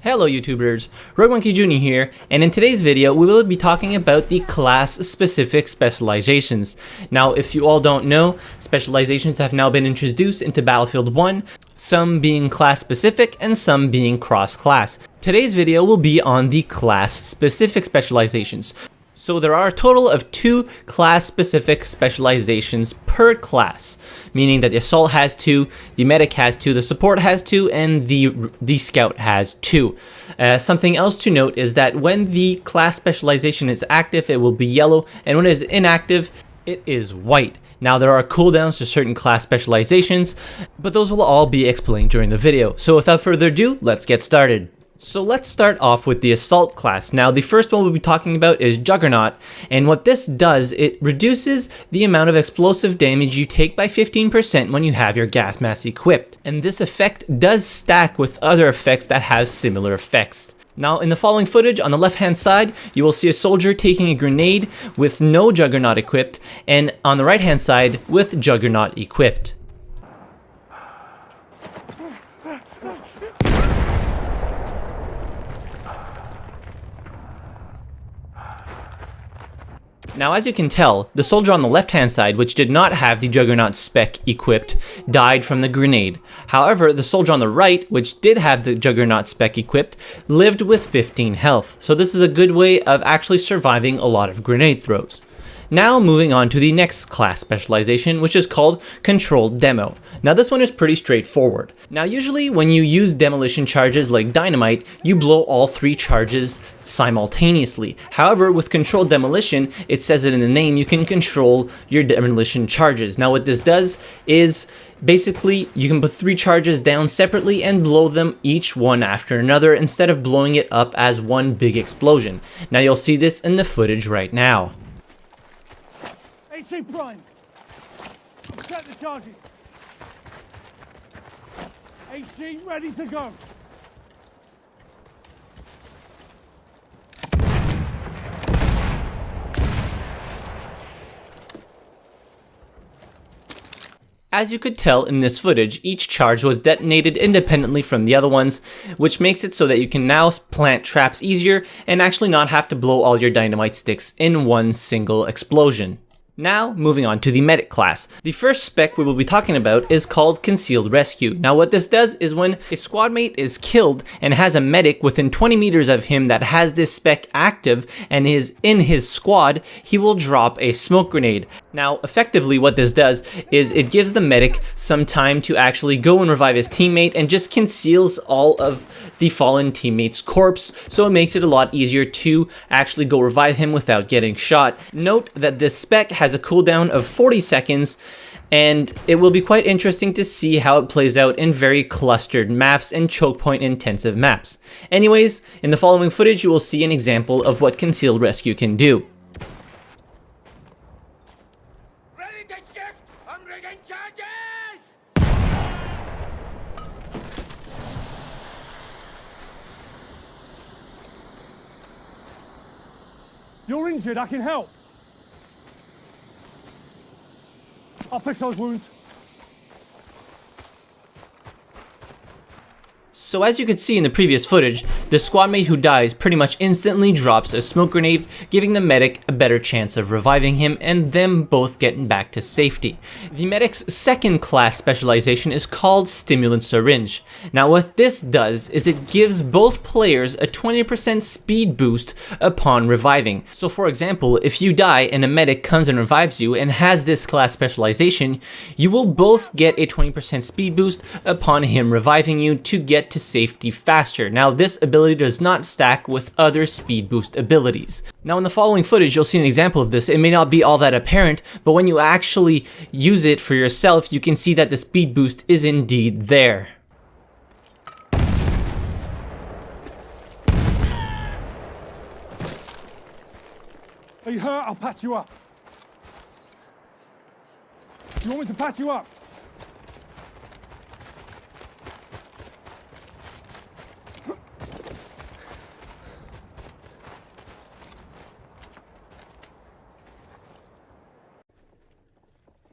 Hello YouTubers, Rogue1K Jr. here, and in today's video we will be talking about the class-specific specializations. Now, if you all don't know, specializations have now been introduced into Battlefield 1, some being class-specific and some being cross-class. Today's video will be on the class-specific specializations. So there are a total of 2 class-specific specializations per class, meaning that the Assault has 2, the Medic has 2, the Support has 2, and the Scout has 2. Something else to note is that when the class specialization is active, it will be yellow, and when it is inactive, it is white. Now, there are cooldowns to certain class specializations, but those will all be explained during the video. So without further ado, let's get started. So let's start off with the Assault class. Now, the first one we'll be talking about is Juggernaut, and what this does, it reduces the amount of explosive damage you take by 15% when you have your gas mask equipped. And this effect does stack with other effects that have similar effects. Now, in the following footage, on the left-hand side, you will see a soldier taking a grenade with no Juggernaut equipped, and on the right-hand side, with Juggernaut equipped. Now, as you can tell, the soldier on the left-hand side, which did not have the Juggernaut spec equipped, died from the grenade. However, the soldier on the right, which did have the Juggernaut spec equipped, lived with 15 health. So this is a good way of actually surviving a lot of grenade throws. Now moving on to the next class specialization, which is called Controlled Demo. Now this one is pretty straightforward. Now usually when you use demolition charges like dynamite, you blow all 3 charges simultaneously. However, with Controlled Demolition, it says it in the name, you can control your demolition charges. Now what this does is basically you can put 3 charges down separately and blow them each one after another instead of blowing it up as one big explosion. Now you'll see this in the footage right now. HE prime. Set the charges. HE ready to go. As you could tell in this footage, each charge was detonated independently from the other ones, which makes it so that you can now plant traps easier and actually not have to blow all your dynamite sticks in one single explosion. Now, moving on to the Medic class. The first spec we will be talking about is called Concealed Rescue. Now what this does is when a squad mate is killed and has a medic within 20 meters of him that has this spec active and is in his squad, he will drop a smoke grenade. Now, effectively what this does is it gives the medic some time to actually go and revive his teammate and just conceals all of the fallen teammate's corpse, so it makes it a lot easier to actually go revive him without getting shot. Note that this spec has a cooldown of 40 seconds, and it will be quite interesting to see how it plays out in very clustered maps and choke point intensive maps. Anyways, in the following footage you will see an example of what Concealed Rescue can do. Ready to shift! I'm rigging charges! You're injured, I can help. I'll fix those wounds. So as you could see in the previous footage, the squad mate who dies pretty much instantly drops a smoke grenade, giving the medic a better chance of reviving him and them both getting back to safety. The medic's second class specialization is called Stimulant Syringe. Now what this does is it gives both players a 20% speed boost upon reviving. So for example, if you die and a medic comes and revives you and has this class specialization, you will both get a 20% speed boost upon him reviving you to get to safety faster. Now this ability does not stack with other speed boost abilities. Now in the following footage you'll see an example of this. It may not be all that apparent, but when you actually use it for yourself, you can see that the speed boost is indeed there. Are you hurt? I'll patch you up. You want me to patch you up?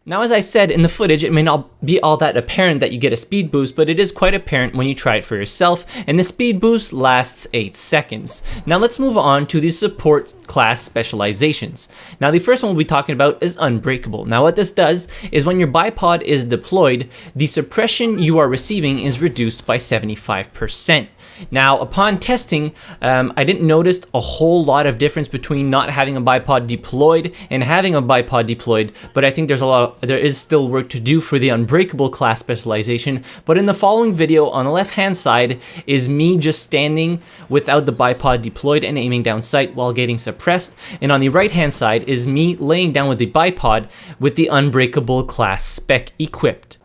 Now, as I said, in the footage, it may not be all that apparent that you get a speed boost, but it is quite apparent when you try it for yourself, and the speed boost lasts 8 seconds. Now let's move on to the support class specializations. Now the first one we'll be talking about is Unbreakable. Now what this does is when your bipod is deployed, the suppression you are receiving is reduced by 75%. Now, upon testing, I didn't notice a whole lot of difference between not having a bipod deployed and having a bipod deployed, but I think there is still work to do for the Unbreakable class specialization. But in the following video, on the left-hand side is me just standing without the bipod deployed and aiming down sight while getting suppressed, and on the right-hand side is me laying down with the bipod with the Unbreakable class spec equipped.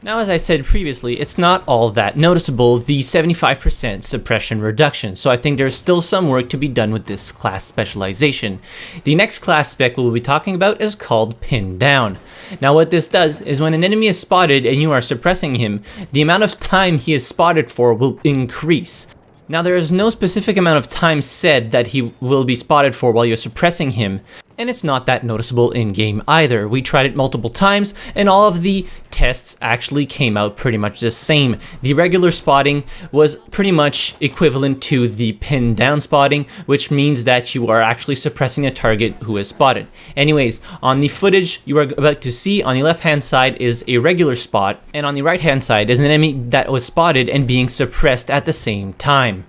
Now, as I said previously, it's not all that noticeable, the 75% suppression reduction, so I think there's still some work to be done with this class specialization. The next class spec we'll be talking about is called Pin Down. Now what this does is when an enemy is spotted and you are suppressing him, the amount of time he is spotted for will increase. Now there is no specific amount of time said that he will be spotted for while you're suppressing him, and it's not that noticeable in game either. We tried it multiple times and all of the tests actually came out pretty much the same. The regular spotting was pretty much equivalent to the pin down spotting, which means that you are actually suppressing a target who is spotted. Anyways, on the footage you are about to see, on the left hand side is a regular spot, and on the right hand side is an enemy that was spotted and being suppressed at the same time.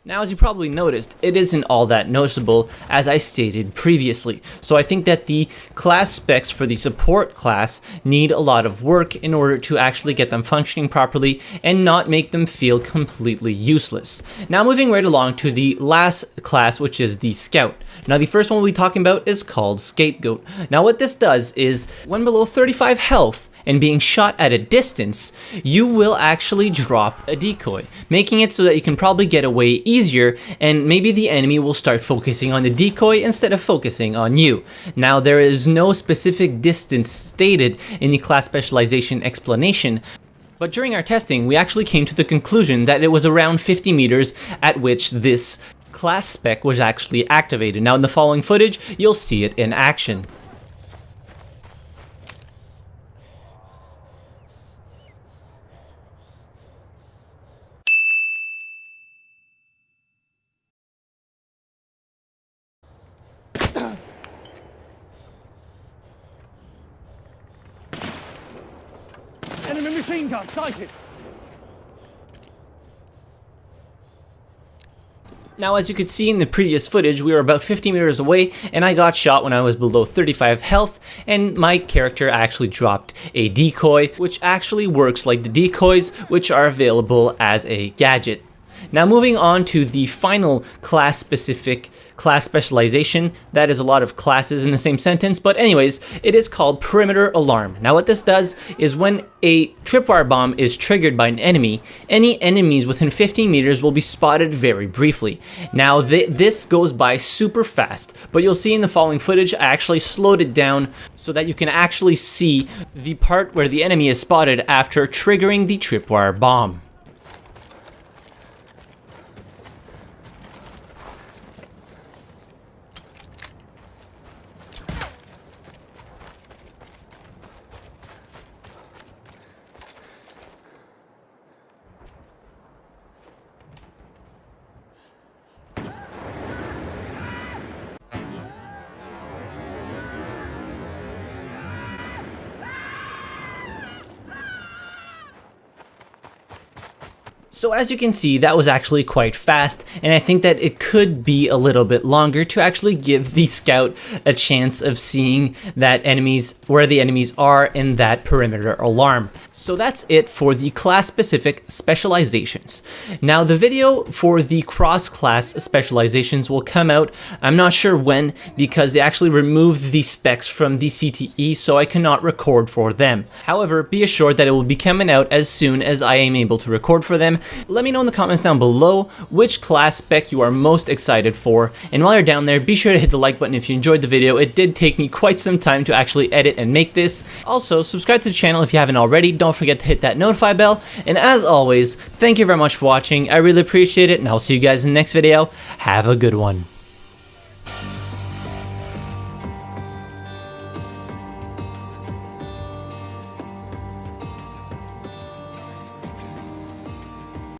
Now, as you probably noticed, it isn't all that noticeable, as I stated previously. So I think that the class specs for the support class need a lot of work in order to actually get them functioning properly and not make them feel completely useless. Now, moving right along to the last class, which is the Scout. Now, the first one we'll be talking about is called Scapegoat. Now, what this does is when below 35 health, and being shot at a distance, you will actually drop a decoy, making it so that you can probably get away easier, and maybe the enemy will start focusing on the decoy instead of focusing on you. Now, there is no specific distance stated in the class specialization explanation, but during our testing, we actually came to the conclusion that it was around 50 meters at which this class spec was actually activated. Now, in the following footage, you'll see it in action. Enemy machine gun sighted. Now, as you could see in the previous footage, we were about 50 meters away, and I got shot when I was below 35 health, and my character actually dropped a decoy, which actually works like the decoys, which are available as a gadget. Now, moving on to the final class-specific class specialization. That is a lot of classes in the same sentence, but anyways, it is called Perimeter Alarm. Now, what this does is when a tripwire bomb is triggered by an enemy, any enemies within 15 meters will be spotted very briefly. Now, this goes by super fast, but you'll see in the following footage, I actually slowed it down so that you can actually see the part where the enemy is spotted after triggering the tripwire bomb. So as you can see, that was actually quite fast, and I think that it could be a little bit longer to actually give the scout a chance of seeing that where the enemies are in that perimeter alarm. So that's it for the class-specific specializations. Now, the video for the cross-class specializations will come out, I'm not sure when, because they actually removed the specs from the CTE, so I cannot record for them. However, be assured that it will be coming out as soon as I am able to record for them, Let me know in the comments down below which class spec you are most excited for, and while you're down there, be sure to hit the like button if you enjoyed the video. It did take me quite some time to actually edit and make this. Also, subscribe to the channel if you haven't already. Don't forget to hit that notify bell, and as always, thank you very much for watching. I really appreciate it, and I'll see you guys in the next video. Have a good one.